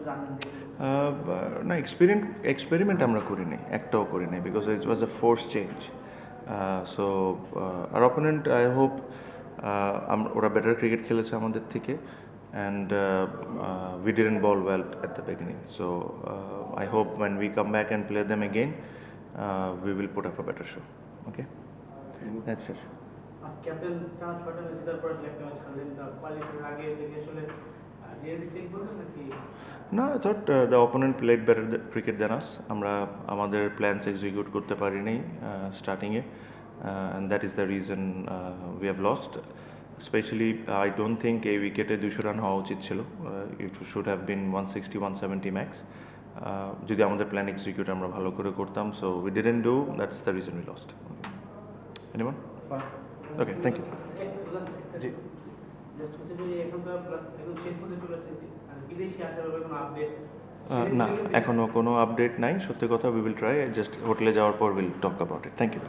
জানেন যে না, এক্সপেরিমেন্ট আমরা করিনি, একটাও করিনি, because it was a force change. So আর অপোনেন্ট, আই হোপ ওরা বেটার ক্রিকেট খেলেছে আমাদের থেকে, and we didn't bowl well at the beginning. So I hope when we come back and play them again, we will put up a better show. Okay? That's it. Captain টানা 6টা match জেতার পর একটা match খেলেন, qualifier আগে থেকে আসলে really check করবেন নাকি? No, I thought the opponent played better cricket than us. আমরা আমাদের প্ল্যানস এক্সিকিউট করতে পারিনি স্টার্টিংয়ে, and that is the reason we have lost. Especially, I don't think এই উইকেটে 200 রান হওয়া উচিত ছিল. It should have been 160, 170 max. যদি আমাদের প্ল্যান এক্সিকিউট আমরা ভালো করে করতাম, so we didn't do. That's the reason we lost. Anyone? Okay, thank you. G. Just হচ্ছে যে এখন তো এখন শেষ পর্যন্ত চলে এসেছে, আর বিদেশি আসার ব্যাপারে কোনো আপডেট? না, এখনো কোনো আপডেট নাই, সত্যি কথা। উই উইল ট্রাই, জাস্ট হোটেলে যাওয়ার পর will talk about it. Thank you.